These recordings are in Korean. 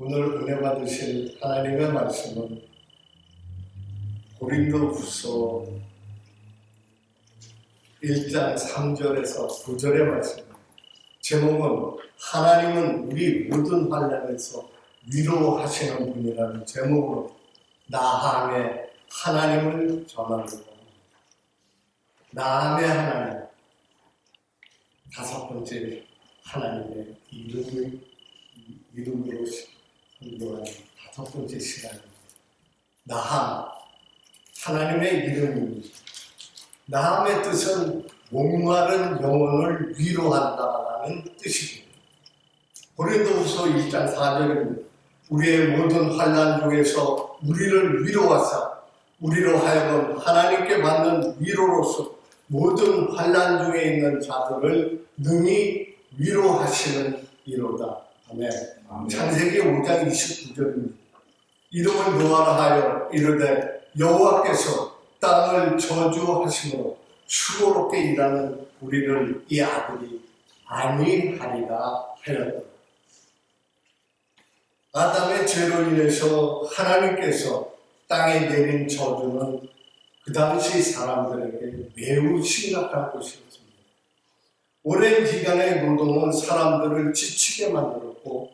오늘 은혜 받으실 하나님의 말씀은 고린도후서 1장 3절에서 9절의 말씀입니다. 제목은 하나님은 우리 모든 환난에서 위로하시는 분이라는 제목으로 나함의 하나님을 전합니다. 나함의 하나님, 다섯 번째 하나님의 이름으로 선교하는 다섯 번째 시간입니다. 나함, 하나님의 이름입니다. 나함의 뜻은 목마른 영혼을 위로한다라는 뜻입니다. 고린도후서 1장 4절입니다. 우리의 모든 환난 중에서 우리를 위로하사 우리로 하여금 하나님께 받는 위로로서 모든 환난 중에 있는 자들을 능히 위로하시는 이로다. 아멘. 창세기 5장 29절입니다. 이름을 노아라 하여 이르되 여호와께서 땅을 저주하심으로 수고롭게 일하는 우리를 이 아들이 안위하리라 하였다. 아담의 죄로 인해서 하나님께서 땅에 내린 저주는 그 당시 사람들에게 매우 심각한 것이었습니다. 오랜 기간의 노동은 사람들을 지치게 만들었고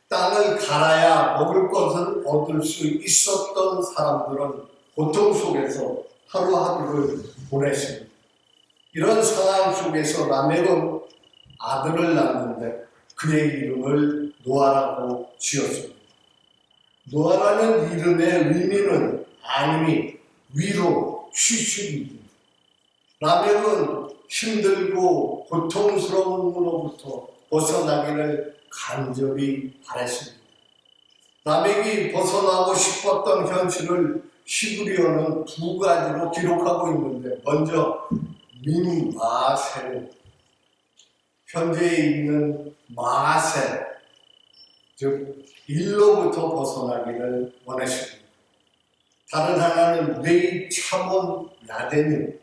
땅을 갈아야 먹을 것을 얻을 수 있었던 사람들은 고통 속에서 하루하루를 보냈습니다. 이런 상황 속에서 라멕은 아들을 낳았는데 그의 이름을 노아라고 지었습니다. 노아라는 이름의 의미는 안위, 위로, 휴식입니다. 라멕은 힘들고 고통스러움으로부터 벗어나기를 간절히 바랬습니다. 라멕이 벗어나고 싶었던 현실을 히브리어는 두 가지로 기록하고 있는데, 먼저 민마셀, 현재 있는 마셀, 즉 일로부터 벗어나기를 원했습니다. 다른 하나는 메이 차몬 야데님,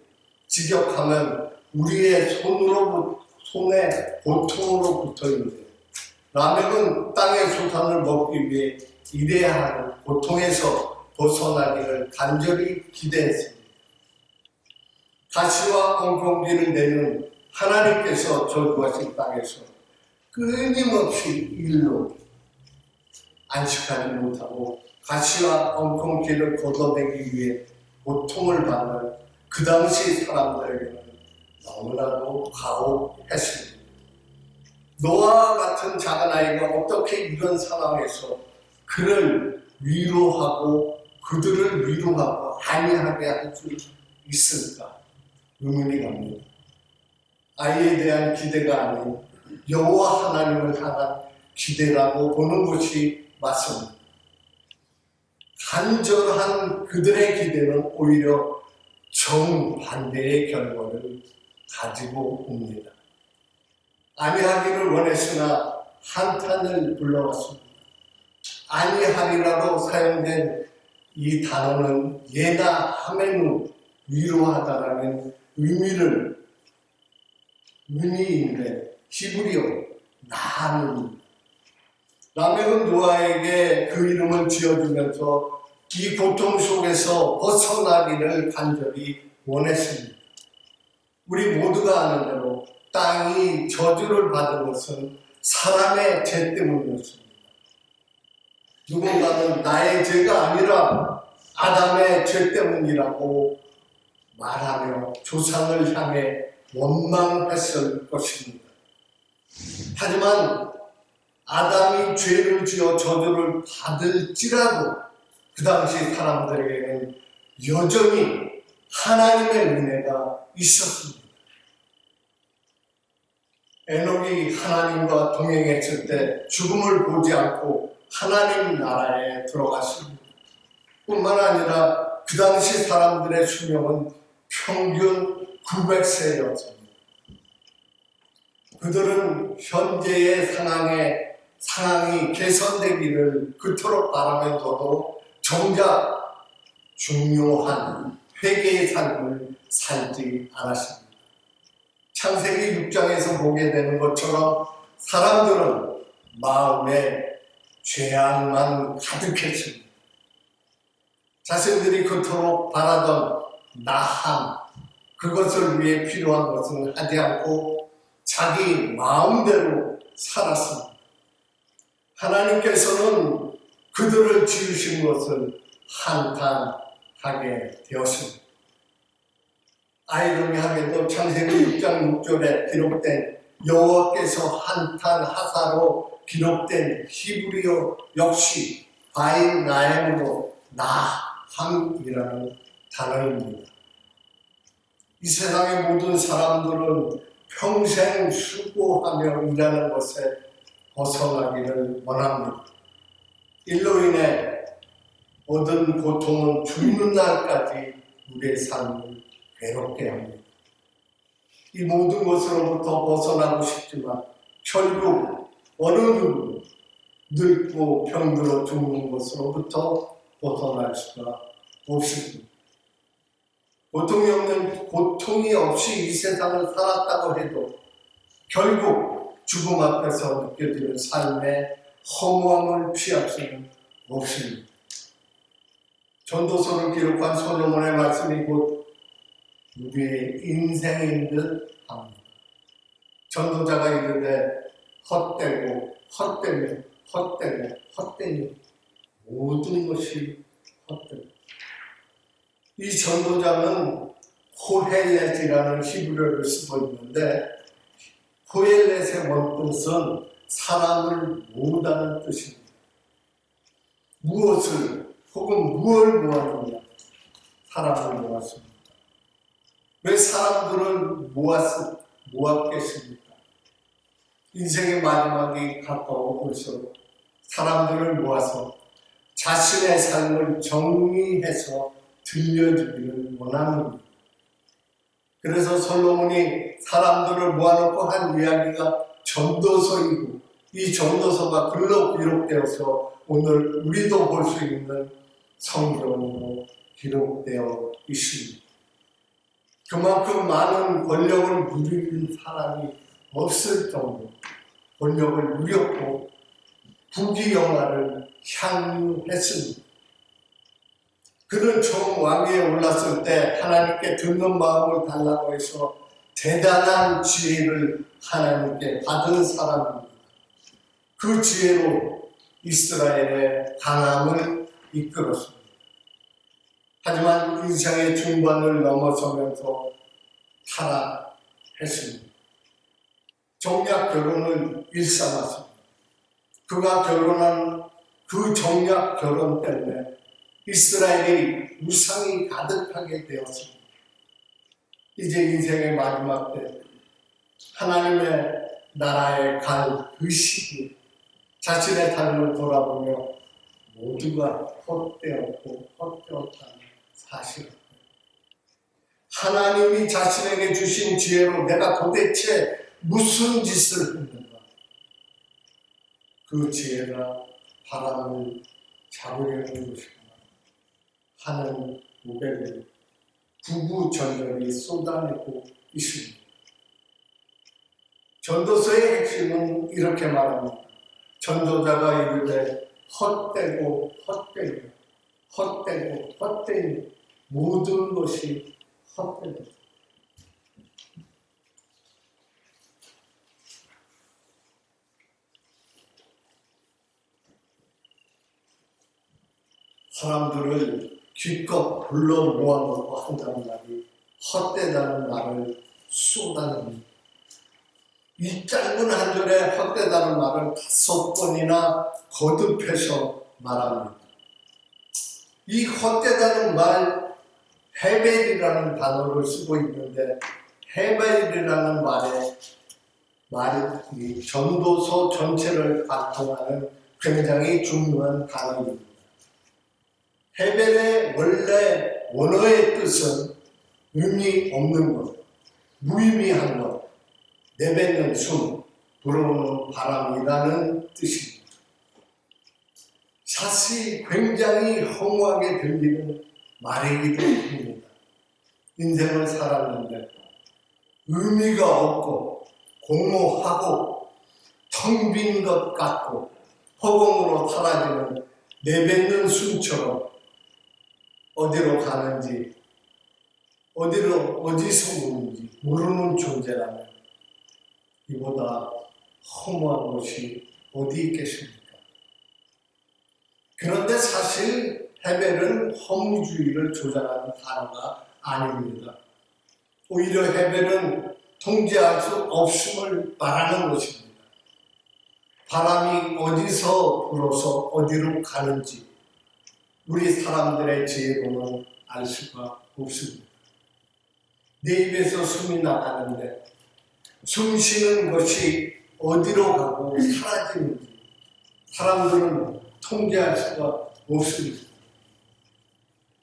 직역하면 우리의 손에 고통으로부터인데, 라멕은 땅의 소산을 먹기 위해 일해야 하는 고통에서 벗어나기를 간절히 기대했습니다. 가시와 엉겅퀴를 내는 하나님께서 저주하신 땅에서 끊임없이 일로 안식하지 못하고 가시와 엉겅퀴를 걷어내기 위해 고통을 받는 그 당시 사람들에게는 너무나도 가혹했습니다. 노아와 같은 작은 아이가 어떻게 이런 상황에서 그를 위로하고 그들을 위로하고 안위하게 할 수 있을까 의문이 갑니다. 아이에 대한 기대가 아닌 여호와 하나님을 향한 기대라고 보는 것이 맞습니다. 간절한 그들의 기대는 오히려 정반대의 결과를 가지고 옵니다. 안위하기를 원했으나 한탄을 불러왔습니다. 안위하리라로 사용된 이 단어는 예나 하메누, 위로하다라는 의미인데 히브리어 나함입니다. 라멕은 노아에게 그 이름을 지어주면서 이 고통 속에서 벗어나기를 간절히 원했습니다. 우리 모두가 아는 대로 땅이 저주를 받은 것은 사람의 죄 때문이었습니다. 누군가는 나의 죄가 아니라 아담의 죄 때문이라고 말하며 조상을 향해 원망했을 것입니다. 하지만 아담이 죄를 지어 저주를 받을지라도 그 당시 사람들에게는 여전히 하나님의 은혜가 있었습니다. 에녹이 하나님과 동행했을 때 죽음을 보지 않고 하나님 나라에 들어갔습니다. 뿐만 아니라 그 당시 사람들의 수명은 평균 900세였습니다. 그들은 현재의 상황이 개선되기를 그토록 바라면서도 정작 중요한 회개의 삶을 살지 않았습니다. 창세기 6장에서 보게 되는 것처럼 사람들은 마음에 죄악만 가득했습니다. 자신들이 그토록 바라던 나함, 그것을 위해 필요한 것은 하지 않고 자기 마음대로 살았습니다. 하나님께서는 그들을 지으신 것을 한탄하게 되었습니다. 아이러니하게도 창세기 6장 6절에 기록된 여호와께서 한탄하사로 기록된 히브리어 역시 바이나엠으로 나함이라는 단어입니다. 이 세상의 모든 사람들은 평생 수고하며 일하는 것에 벗어나기를 원합니다. 일로 인해 얻은 고통은 죽는 날까지 우리의 삶을 괴롭게 합니다. 이 모든 것으로부터 벗어나고 싶지만 결국 어느 누구도 늙고 병들어 죽는 것으로부터 벗어날 수가 없습니다. 고통이 없이 이 세상을 살았다고 해도 결국 죽음 앞에서 느껴지는 삶의 허무함을 피할 수는 없습니다. 전도서를 기록한 솔로몬의 말씀이 곧 우리의 인생인 듯 합니다. 전도자가 이르되 헛되고 헛되니 모든 것이 헛되고. 이 전도자는 코헬렛이라는 히브리어를 쓰고 있는데 코헬렛의 원뜻은 사람을 모으다는 뜻입니다. 무엇을 혹은 무엇을 모았느냐? 사람을 모았습니다. 왜 사람들을 모았겠습니까? 인생의 마지막이 가까워 올수록 사람들을 모아서 자신의 삶을 정리해서 들려주기를 원합니다. 그래서 솔로몬이 사람들을 모아놓고 한 이야기가 전도서이고 이 전도서가 글로 기록되어서 오늘 우리도 볼 수 있는 성경으로 기록되어 있습니다. 그만큼 많은 권력을 누리는 사람이 없을 정도로 권력을 누렸고 부귀영화를 향유했습니다. 그는 처음 왕위에 올랐을 때 하나님께 듣는 마음을 달라고 해서 대단한 지혜를 하나님께 받은 사람입니다. 그 지혜로 이스라엘의 강함을 이끌었습니다. 하지만 인생의 중반을 넘어서면서 타락했습니다. 정략 결혼을 일삼았습니다. 그가 결혼한 그 정략 결혼 때문에 이스라엘이 우상이 가득하게 되었습니다. 이제 인생의 마지막 때 하나님의 나라에 갈 그 시기 자신의 삶을 돌아보며 모두가 헛되었고 헛되었다는 사실입니다. 하나님이 자신에게 주신 지혜로 내가 도대체 무슨 짓을 했는가? 그 지혜가 바람을 잡으려는 것이구나 하는 고백을 구구절절히 쏟아내고 있습니다. 전도서의 핵심은 이렇게 말합니다. 전도자가 이르되 헛되고 헛되니 모든 것이 헛되다. 사람들을 기껏 불러 모아놓고 한다는 말이 헛되다는 말을 쏟아냅니다. 이 짧은 한 절에 헛되다는 말을 5번이나 거듭해서 말합니다. 이 헛되다는 말, 헤벨이라는 단어를 쓰고 있는데 헤벨이라는 말이 전도서 전체를 관통하는 굉장히 중요한 단어입니다. 헤벨의 원래 원어의 뜻은 의미 없는 것, 무의미한 것, 내뱉는 숨, 불어오는 바람이라는 뜻입니다. 사실 굉장히 허무하게 들리는 말이기도 합니다. 인생을 살았는데 의미가 없고 공허하고 텅 빈 것 같고 허공으로 사라지는 내뱉는 숨처럼 어디로 가는지, 어디서 오는지 모르는 존재라면 이보다 허무한 곳이 어디 있겠습니까? 그런데 사실 헤벨은 허무주의를 조장하는 단어가 아닙니다. 오히려 헤벨은 통제할 수 없음을 말하는 것입니다. 바람이 어디서 불어서 어디로 가는지 우리 사람들의 지혜로는 알 수가 없습니다. 내 입에서 숨이 나가는데 숨 쉬는 것이 어디로 가고 사라지는지 사람들은 통제할 수가 없습니다.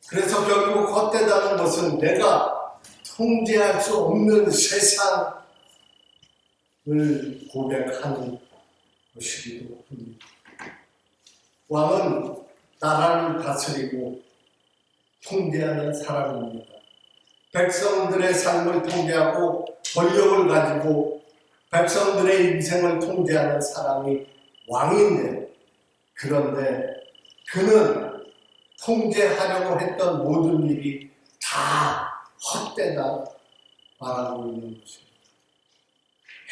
그래서 결국 헛되다는 것은 내가 통제할 수 없는 세상을 고백하는 것이기도 합니다. 왕은 나라를 다스리고 통제하는 사람입니다. 백성들의 삶을 통제하고 권력을 가지고 백성들의 인생을 통제하는 사람이 왕인데, 그런데 그는 통제하려고 했던 모든 일이 다 헛되다 말하고 있는 것입니다.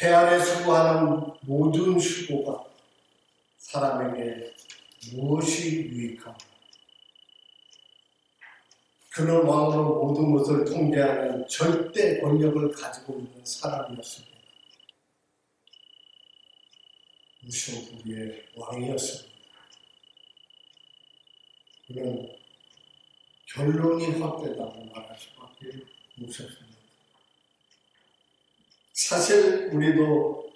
해 아래 수고하는 모든 수고가 사람에게 무엇이 유익한가? 그는 왕으로 모든 것을 통제하는 절대 권력을 가지고 있는 사람이었습니다. 무소부리의 왕이었습니다. 그는 결론이 헛되다고 말할 수밖에 없었습니다. 사실 우리도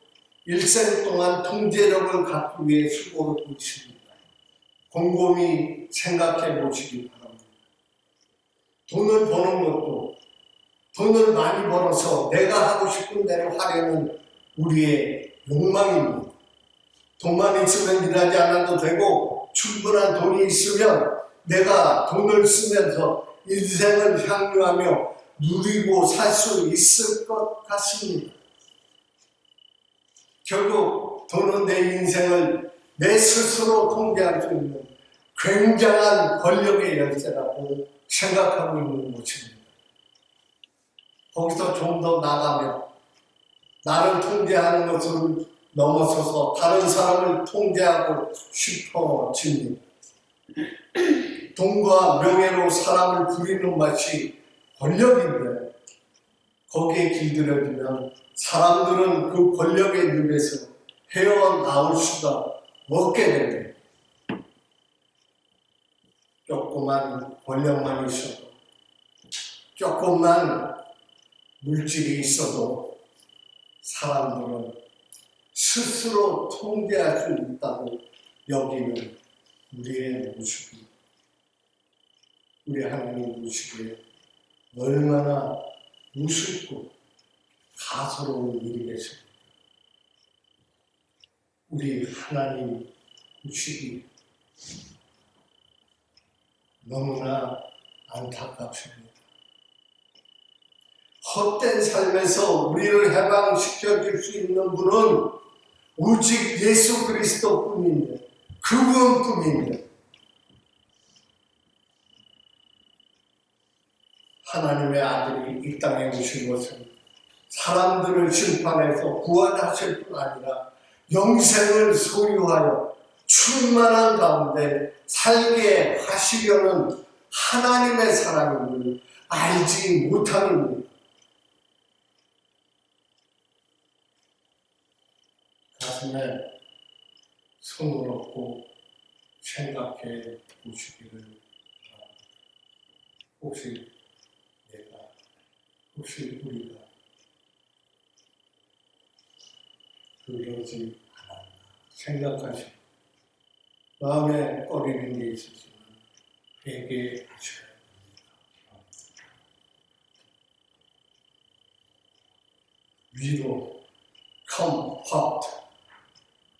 일생 동안 통제력을 갖기 위해 수고를 하고 있습니다. 곰곰이 생각해 보시기 바랍니다. 돈을 버는 것도 돈을 많이 벌어서 내가 하고 싶은 대로 하려는 우리의 욕망입니다. 돈만 있으면 일하지 않아도 되고 충분한 돈이 있으면 내가 돈을 쓰면서 인생을 향유하며 누리고 살 수 있을 것 같습니다. 결국 돈은 내 인생을 내 스스로 통제할 수 있는 굉장한 권력의 열쇠라고 생각하고 있는 것입니다. 거기서 좀 더 나가면 나를 통제하는 것을 넘어서서 다른 사람을 통제하고 싶어집니다. 돈과 명예로 사람을 부리는 맛이 권력인데 거기에 길들여지면 사람들은 그 권력의 늪에서 헤어나올 수가 없게 됩니다. 조그만 권력만 있어도, 조금만 물질이 있어도 사람들은 스스로 통제할 수 있다고 여기는 우리의 모습이, 우리 하나님 모습이 얼마나 우습고 가소로운 일이겠습니까? 우리 하나님 모습이 너무나 안타깝습니다. 헛된 삶에서 우리를 해방시켜 줄 수 있는 분은 오직 예수 그리스도 뿐인데, 그분 뿐인데, 하나님의 아들이 이 땅에 오신 것은 사람들을 심판해서 구원하실 뿐 아니라 영생을 소유하여 충만한 가운데 살게 하시려는 하나님의 사랑임을 알지 못함입니다. 가슴에 손을 얹고 생각해 보시기를 바랍니다. 혹시 내가, 혹시 우리가 그러지 않았나 생각하시고 마음에 꺼리는 게 있으시면 회개하셔야 합니다. 위로, comfort,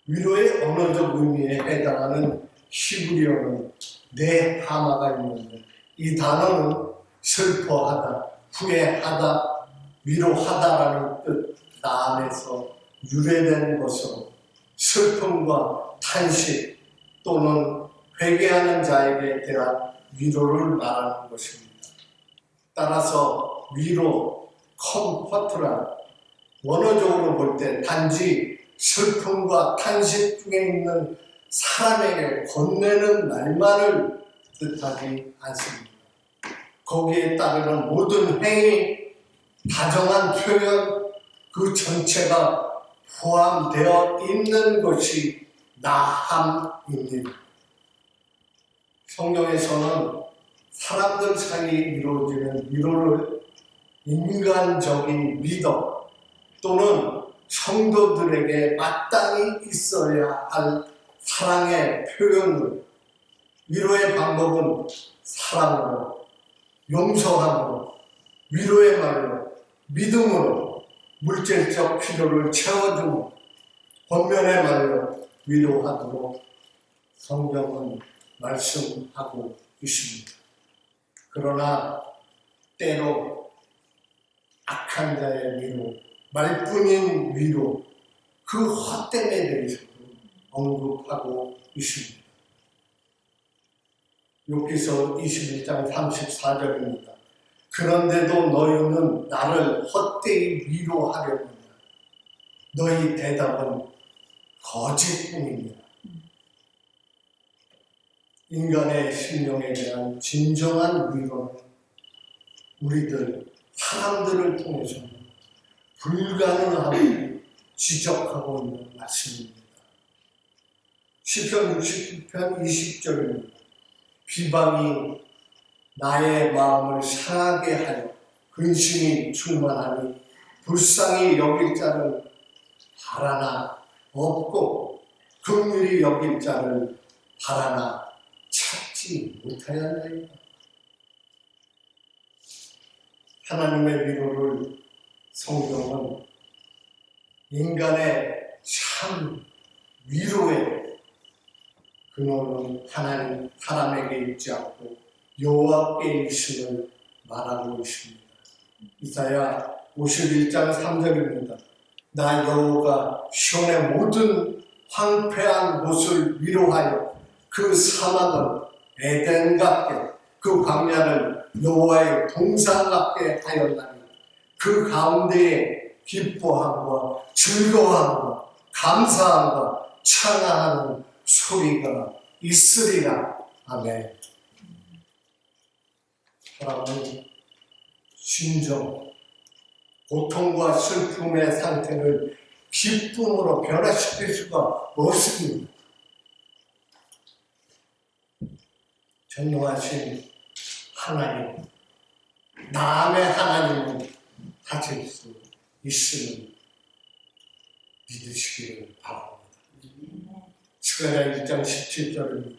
위로의 언어적 의미에 해당하는 히브리어는 네 하마가 있는데, 이 단어는 슬퍼하다, 후회하다, 위로하다라는 뜻 다음에서 유래된 것으로 슬픔과 탄식, 또는 회개하는 자에게 대한 위로를 말하는 것입니다. 따라서 위로, 컴포트란 원어적으로 볼 때 단지 슬픔과 탄식 중에 있는 사람에게 건네는 말만을 뜻하지 않습니다. 거기에 따르는 모든 행위, 다정한 표현, 그 전체가 포함되어 있는 것이 나함입니다. 성경에서는 사람들 사이에 이루어지는 위로를 인간적인 리더 또는 성도들에게 마땅히 있어야 할 사랑의 표현을, 위로의 방법은 사랑으로, 용서함으로, 위로의 말로, 믿음으로 물질적 필요를 채워주고 권면의 말로 위로하도록 성경은 말씀하고 있습니다. 그러나 때로 악한 자의 위로, 말뿐인 위로, 그 헛됨에 대해서도 언급하고 있습니다. 욥기서 21장 34절입니다. 그런데도 너희는 나를 헛되이 위로하려느냐. 너희 대답은 거짓뿐이니라. 인간의 심령에 대한 진정한 위로는 우리들 사람들을 통해서는 불가능함을 지적하고 있는 말씀입니다. 시편 69편 20절입니다. 비방이 나의 마음을 상하게 하여 근심이 충만하니 불쌍히 여길 자를 바라나 없고 긍휼히 여길 자를 바라나 찾지 못하였나이다. 하나님의 위로를 성경은 인간의 참 위로의 근원은 하나님, 사람에게 있지 않고 여호와께 있음을 말하고 있습니다. 이사야 51장 3절입니다. 나 여호와가 시온의 모든 황폐한 곳을 위로하여 그 사막을 에덴 같게, 그 광야를 여호와의 동산 같게 하였나니 그 가운데에 기뻐함과 즐거움과 감사함과 찬양하는 소리가 있으리라. 아멘. 사람은 심정, 고통과 슬픔의 상태를 기쁨으로 변화시킬 수가 없습니다. 전능하신 하나님, 남의 하나님은 가질 수 있음을 믿으시기를 바랍니다. 스가랴 1장 17절입니다.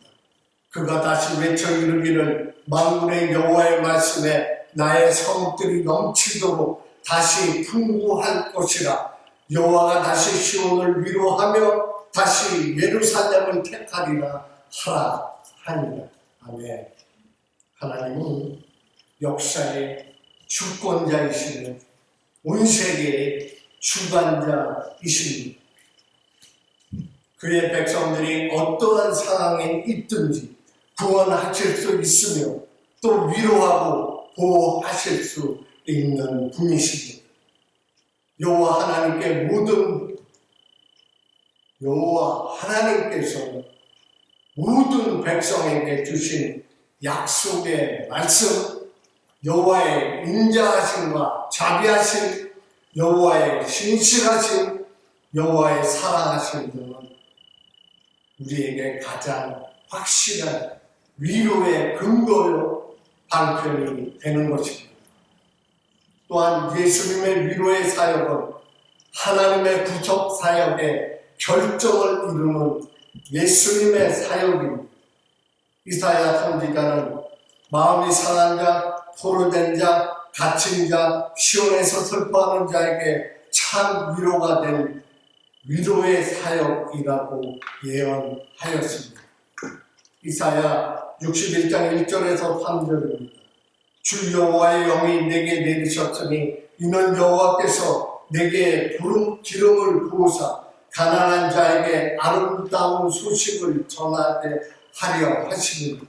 그가 다시 외쳐 이르기를 만군의 여호와의 말씀에 나의 성들이 넘치도록 다시 풍부할 것이라. 여호와가 다시 시온을 위로하며 다시 예루살렘을 택하리라 하라 하니라. 아멘. 하나님은 역사의 주권자이시며 온 세계의 주관자이십니다. 그의 백성들이 어떠한 상황에 있든지 구원하실 수 있으며 또 위로하고 보호하실 수 있는 분이십니다. 여호와 하나님께서는 모든 백성에게 주신 약속의 말씀, 여호와의 인자하심과 자비하심, 여호와의 신실하심, 여호와의 사랑하심 등은 우리에게 가장 확실한 위로의 근거요 방편이 되는 것입니다. 또한 예수님의 위로의 사역은 하나님의 구속 사역의 결정을 이루는 예수님의 사역입니다. 이사야 선지자는 마음이 상한 자, 포로된 자, 갇힌 자, 시온에서 슬퍼하는 자에게 참 위로가 될 위로의 사역이라고 예언하였습니다. 이사야 61장 1절에서 3절입니다. 주 여호와의 영이 내게 내리셨으니 이는 여호와께서 내게 기름을 부으사 가난한 자에게 아름다운 소식을 전하게 하려 하시니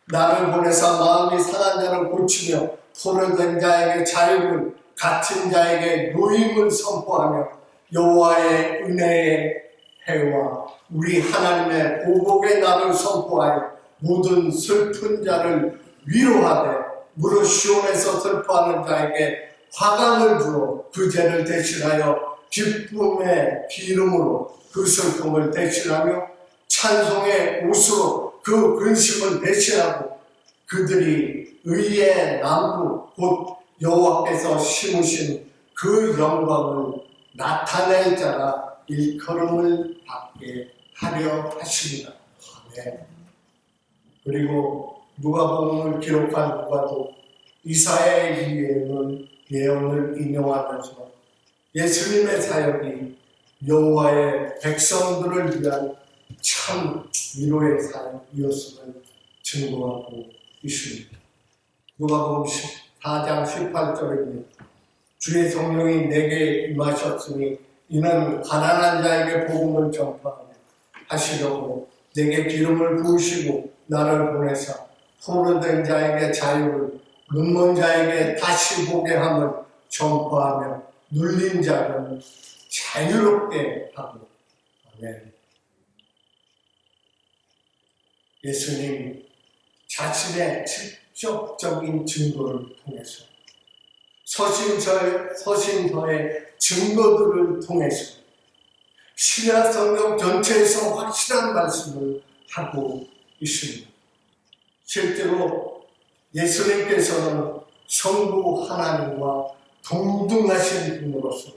나를 보내사 마음이 상한 자를 고치며 포로된 자에게 자유를, 갇힌 자에게 노임을 선포하며 여호와의 은혜의 해와 우리 하나님의 보복의 날을 선포하여 모든 슬픈 자를 위로하되 무릇 시온에서 슬퍼하는 자에게 화감을 주어 그 죄를 대신하여 기쁨의 기름으로 그 슬픔을 대신하며 찬송의 옷으로 그 근심을 대신하고 그들이 의의 나무 곧 여호와께서 심으신 그 영광을 나타낼 자가 일컬음을 받게 하려 하십니다. 아멘. 그리고 누가복음을 기록한 누가도 이사야의 예언을 인용하면서 예수님의 사역이 여호와의 백성들을 위한 참 위로의 사역이었음을 증거하고 있습니다. 누가복음 4장 18절입니다. 주의 성령이 내게 임하셨으니 이는 가난한 자에게 복음을 전파하며 하시려고 내게 기름을 부으시고 나를 보내사 포로된 자에게 자유를, 눈먼 자에게 다시 보게 함을 전파하며 눌린 자는 자유롭게 하고. 아멘. 예수님 자신의 직접적인 증거를 통해서 서신서의 증거들을 통해서 신약 성경 전체에서 확실한 말씀을 하고 있습니다. 실제로 예수님께서는 성부 하나님과 동등하신 분으로서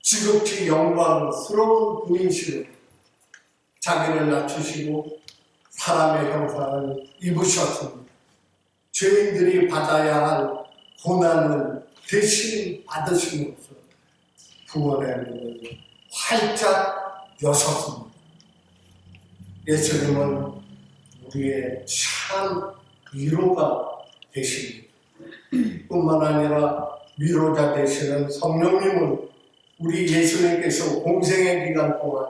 지극히 영광스러운 분이시로 자기를 낮추시고 사람의 형상을 입으셨습니다. 죄인들이 받아야 할 고난을 대신 받으심으로써 구원의 문을 활짝 여셨습니다. 예수님은 우리의 참 위로가 되십니다. 뿐만 아니라 위로자 되시는 성령님은 우리 예수님께서 공생의 기간 동안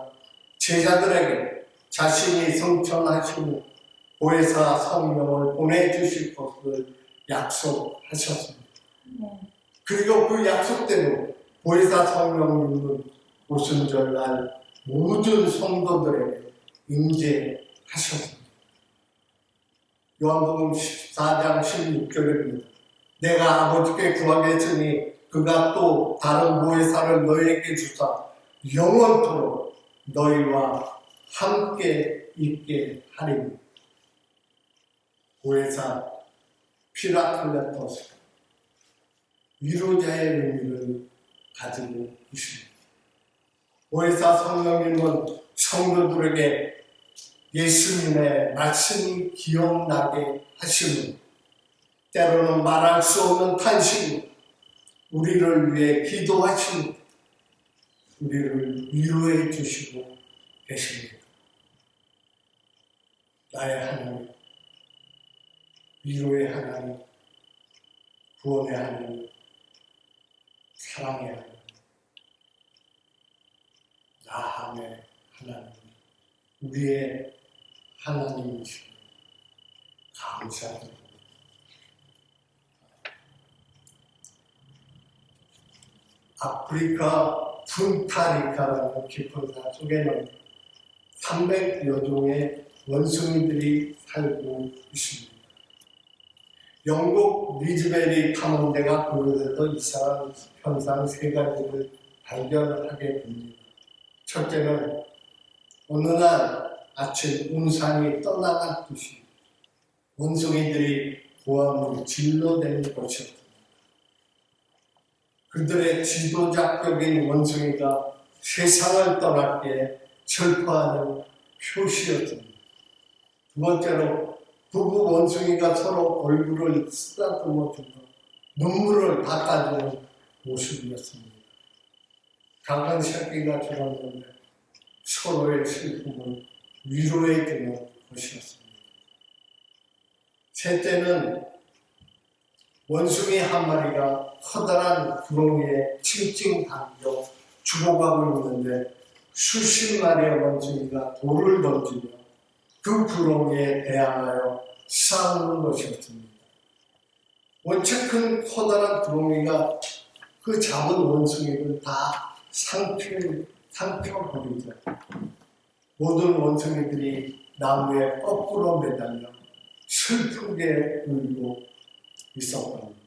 제자들에게 자신이 성천하시고 보혜사 성령을 보내주실 것을 약속하셨습니다. 그리고 그 약속대로 보혜사 성령님은 오순절날 모든 성도들에게 임재하셨습니다. 요한복음 14장 16절입니다. 내가 아버지께 구하겠으니 그가 또 다른 보혜사를 너희에게 주사 영원토록 너희와 함께 있게 하리니. 보혜사 피라클레토스, 위로자의 의미를 가지고 있습니다. 보혜사 성령님은 성도들에게 예수님의 말씀이 기억나게 하시며 때로는 말할 수 없는 탄식으로 우리를 위해 기도하시며 우리를 위로해 주시고 계십니다. 나의 하나님, 위로의 하나님, 구원의 하나님, 사랑의 하나님, 나함의 하나님, 우리의 하나님이시고 감사드립니다. 아프리카 푼타리카라는 깊은 산 속에는 300여 종의 원숭이들이 살고 있습니다. 영국 리즈베리 탐험대가 그곳에서 이상한 현상 3가지를 발견하게 됩니다. 첫째는 어느 날 아침 운산이 떠나갔듯이 원숭이들이 고함으로 진로된 것이었습니다. 그들의 지도자격인 원숭이가 세상을 떠날 때 슬퍼하는 표시였습니다. 두 번째로 부부 원숭이가 서로 얼굴을 쓰다듬어주며 눈물을 닦아주는 모습이었습니다. 작은 새끼가 죽었는데 서로의 슬픔을 위로해주는 것이었습니다. 셋째는 원숭이 한 마리가 커다란 구렁이에 칭칭 담겨 죽어가고 있는데 수십 마리의 원숭이가 돌을 던지며 그 구렁이에 대항하여 싸우는 것이었습니다. 원체 큰 커다란 구렁이가 그 잡은 원숭이를 다 삼켜버리죠. 모든 원숭이들이 나무에 거꾸로 매달려 슬프게 울고 있었답니다.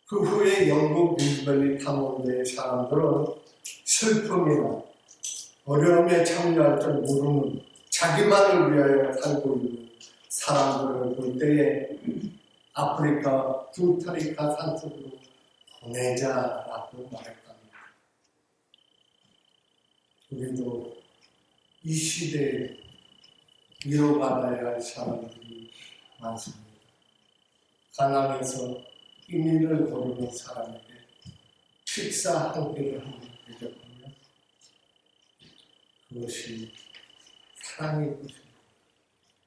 그 후에 영국 리즈벨리 탐험대의 사람들은 슬픔이나 어려움에 참여할 줄 모르는 자기만을 위하여 살고 있는 사람들을 볼 때에 아프리카 둥타리카 산속으로 보내자라고 말했답니다. 우리도 이 시대에 위로받아야 할 사람들이 많습니다. 가난해서 이민을 고르는 사람에게 식사 한 끼를 하는 대접하면 그것이 사랑의 것입니다.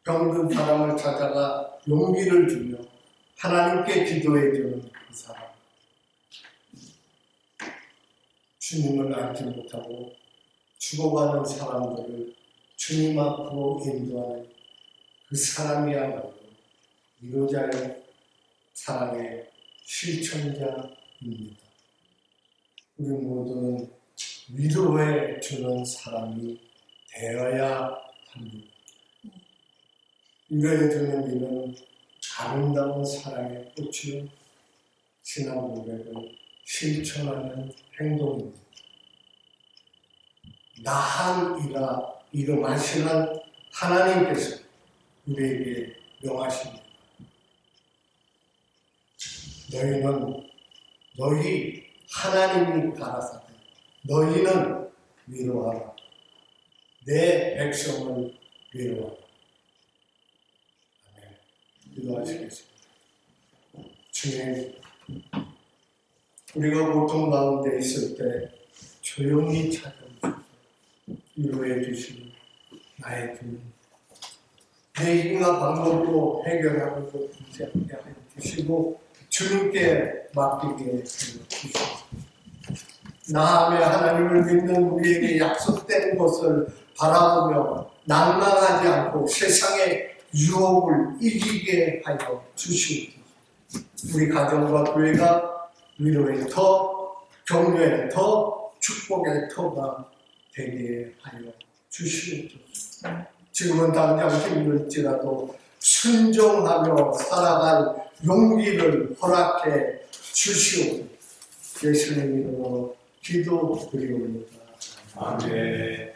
병든 사람을 찾아가 용기를 주며 하나님께 기도해 주는 그 사람, 주님을 알지 못하고 죽어가는 사람들을 주님 앞으로 인도하는 그 사람이야말로 위로자의 사랑의 실천자입니다. 우리 모두는 위로해 주는 사람이 되어야 합니다. 위로해 주는 일은 아름다운 사랑의 꽃이요 지난 고백을 실천하는 행동입니다. 나한 이라 이름하시는 하나님께서 우리에게 명하십니다. 너희 하나님이 가라사대 너희는 위로하라. 내 백성을 위로하라. 아멘. 기도하시겠습니다. 주님, 우리가 고통 가운데 있을 때 조용히 찾아오셔서 위로해 주시는 나의 주님, 내 힘과 방법으로 해결하고 되지 않게 해 주시고 주님께 맡기게 해 주시옵소서. 나아며 하나님을 믿는 우리에게 약속된 것을 바라보며 낭망하지 않고 세상의 유혹을 이기게 하여 주시옵소서. 우리 가정과 교회가 위로의 터, 격려의 터, 축복의 터가 되게 하여 주시옵소서. 지금은 당장 힘들지라도 순종하며 살아갈 용기를 허락해 주시옵소서. 예수님 이름으로 기도드리옵니다. 아멘.